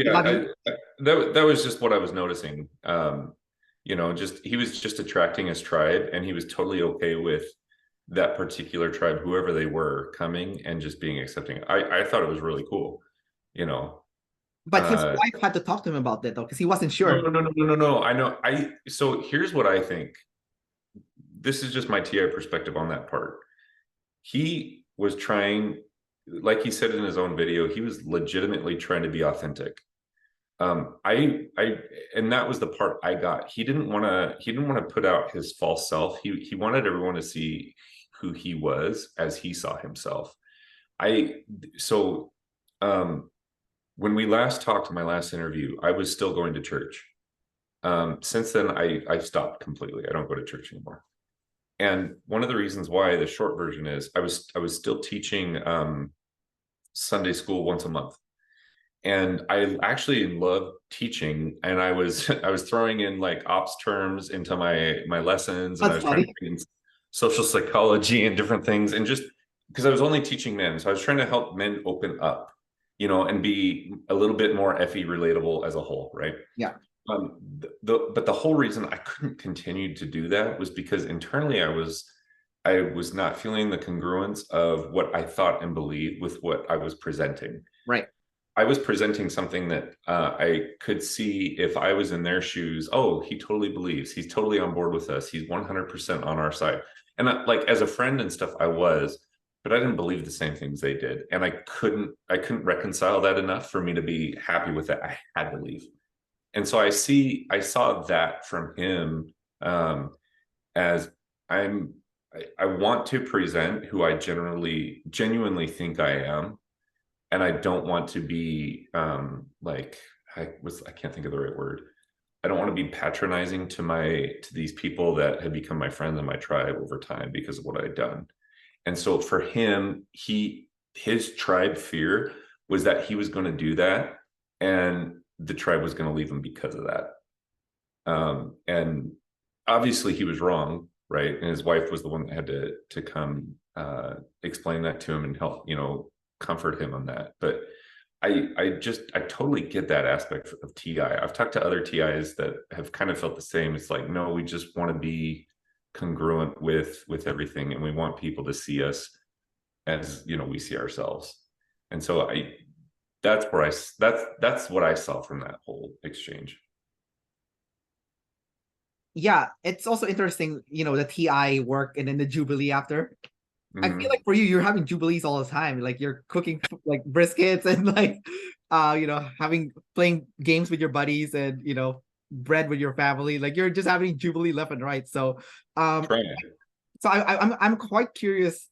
That was just what I was noticing. You know, just he was just attracting his tribe, and he was totally okay with that particular tribe, whoever they were, coming and just being accepting. I thought it was really cool, you know. But his wife had to talk to him about that though, because he wasn't sure. No. I know. So here's what I think. This is just my TI perspective on that part. He was trying, like he said in his own video, he was legitimately trying to be authentic. And that was the part I got. He didn't want to put out his false self. He wanted everyone to see who he was as he saw himself. When we last talked in my last interview, I was still going to church. Since then, I stopped completely. I don't go to church anymore. And one of the reasons why, the short version is, I was still teaching Sunday school once a month. And I actually love teaching, and I was throwing in like ops terms into my lessons, and I was trying to bring in social psychology and different things, and just because I was only teaching men, so I was trying to help men open up, you know, and be a little bit more FE relatable as a whole, right? Yeah. But the whole reason I couldn't continue to do that was because internally I was not feeling the congruence of what I thought and believed with what I was presenting. Right. I was presenting something that I could see if I was in their shoes. Oh, he totally believes. He's totally on board with us. He's 100% on our side. And like as a friend and stuff, I was, but I didn't believe the same things they did. And I couldn't reconcile that enough for me to be happy with it. I had to leave. And so I saw that from him as I want to present who I genuinely think I am. And I don't want to be like, I can't think of the right word. I don't want to be patronizing to these people that had become my friends and my tribe over time because of what I'd done. And so for him, his tribe fear was that he was going to do that, and the tribe was going to leave him because of that. And obviously he was wrong, right? And his wife was the one that had to come explain that to him and help, you know, comfort him on that. But I totally get that aspect of TI. I've talked to other TIs that have kind of felt the same. It's like, no, we just want to be congruent with everything, and we want people to see us as, you know, we see ourselves. And so that's what I saw from that whole exchange. Yeah, it's also interesting, you know, the TI work and then the Jubilee after. I feel like for you, you're having Jubilees all the time. Like you're cooking like briskets and like you know, playing games with your buddies and, you know, bread with your family. Like you're just having Jubilee left and right. So Right. so I'm quite curious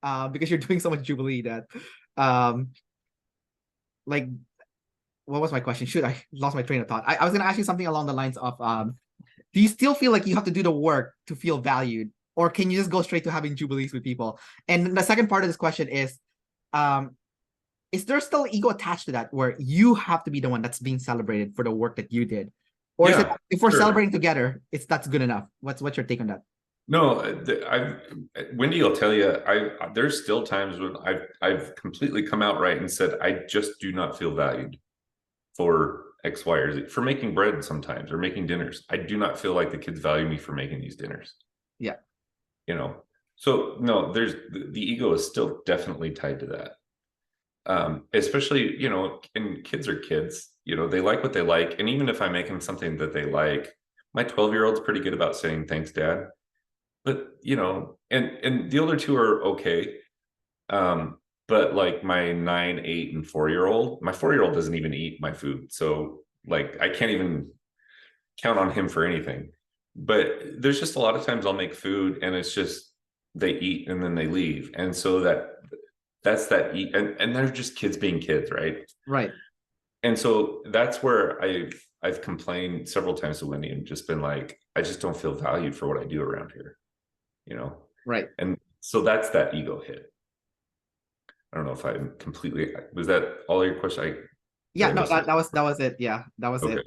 because you're doing so much Jubilee that like what was my question? Shoot, I lost my train of thought. I was gonna ask you something along the lines of do you still feel like you have to do the work to feel valued, or can you just go straight to having Jubilees with people? And the second part of this question is there still ego attached to that where you have to be the one that's being celebrated for the work that you did? Or is it, if we're celebrating together, that's good enough? What's your take on that? No, Wendy will tell you, there's still times when I've completely come out right and said, I just do not feel valued for X, Y, or Z, for making bread sometimes, or making dinners. I do not feel like the kids value me for making these dinners. Yeah. You know, so no, there's the ego is still definitely tied to that. Especially, you know, and kids are kids, you know, they like what they like. And even if I'm making something that they like, my 12-year-old's pretty good about saying, thanks, Dad. But, you know, and the older two are okay. But like my 9, 8, and 4-year-old, my 4-year-old doesn't even eat my food. So like, I can't even count on him for anything. But there's just a lot of times I'll make food and it's just, they eat and then they leave. And so that's that eat, and they're just kids being kids, right? Right. And so that's where I've complained several times to Wendy and just been like, I just don't feel valued for what I do around here, you know? Right. And so that's that ego hit. I don't know if I'm completely, was that all your question? Yeah, no, that was it. Yeah, that was it.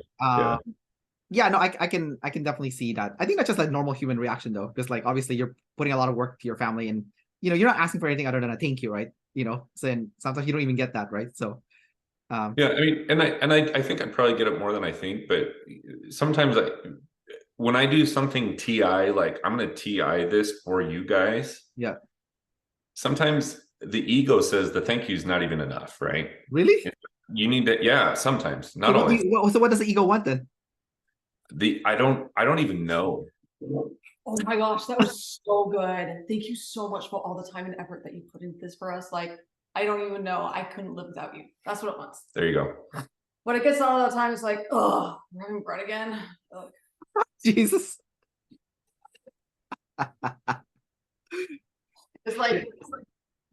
Yeah, no, I can definitely see that. I think that's just a normal human reaction though, because like obviously you're putting a lot of work to your family, and you know, you're not asking for anything other than a thank you, right? You know, so then sometimes you don't even get that, right? So yeah, I mean, and I think I probably get it more than I think, but sometimes when I do something TI, like I'm gonna TI this for you guys. Yeah. Sometimes the ego says the thank you is not even enough, right? Really? You need to, yeah, sometimes, not so always. So what does the ego want then? I don't even know. Oh my gosh, that was so good. Thank you so much for all the time and effort that you put into this for us. Like, I don't even know. I couldn't live without you. That's what it wants. There you go. When it gets all the time, it's like, oh, we're having bread again. Ugh. Jesus. It's like,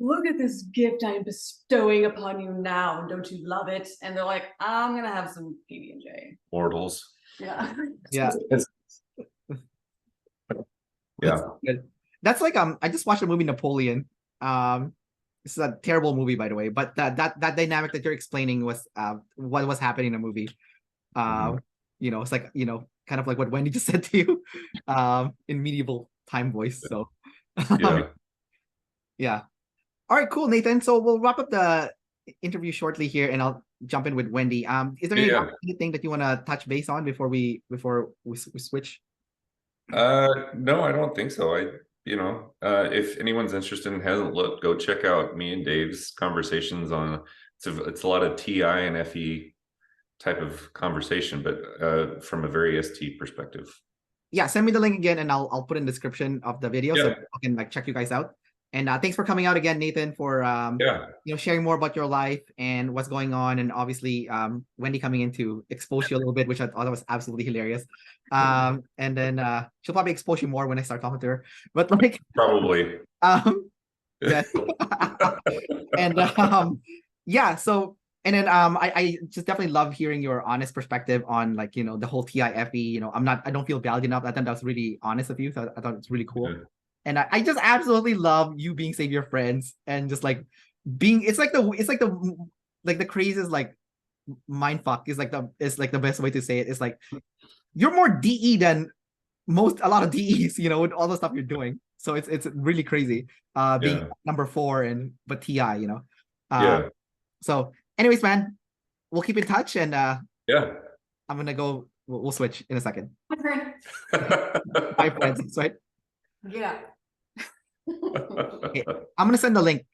look at this gift I am bestowing upon you now, and don't you love it? And they're like, I'm gonna have some PB&J. Mortals. Yeah. Yeah. Yeah. That's like I just watched the movie Napoleon. This is a terrible movie, by the way, but that dynamic that you're explaining was what was happening in the movie. You know, it's like, you know, kind of like what Wendy just said to you in medieval time voice. So yeah. All right, cool, Nathan. So we'll wrap up the interview shortly here, and I'll jump in with Wendy. Is there anything that you want to touch base on before we switch? No, I don't think so. You know, if anyone's interested and hasn't looked, go check out me and Dave's conversations on. It's a lot of TI and FE type of conversation, but from a very ST perspective. Yeah, send me the link again, and I'll put in the description of the video so I can like check you guys out. And thanks for coming out again, Nathan, for you know, sharing more about your life and what's going on, and obviously Wendy coming in to expose you a little bit, which I thought was absolutely hilarious. And then she'll probably expose you more when I start talking to her. But like probably. Yeah. And yeah, so and then I just definitely love hearing your honest perspective on like, you know, the whole TIFE. You know, I don't feel valued enough. I thought that was really honest of you. So I thought it's really cool. Yeah. And I just absolutely love you being Save Your Friends and just like being, it's like the craziest like mind fuck is like the best way to say it. It's like you're more DE than a lot of DEs, you know, with all the stuff you're doing. So it's really crazy being number 4 but TI, you know. So Anyways, man, we'll keep in touch, and Yeah. I'm gonna go. We'll switch in a second. My turn. Bye, friends. Right? Yeah. Okay. I'm gonna send the link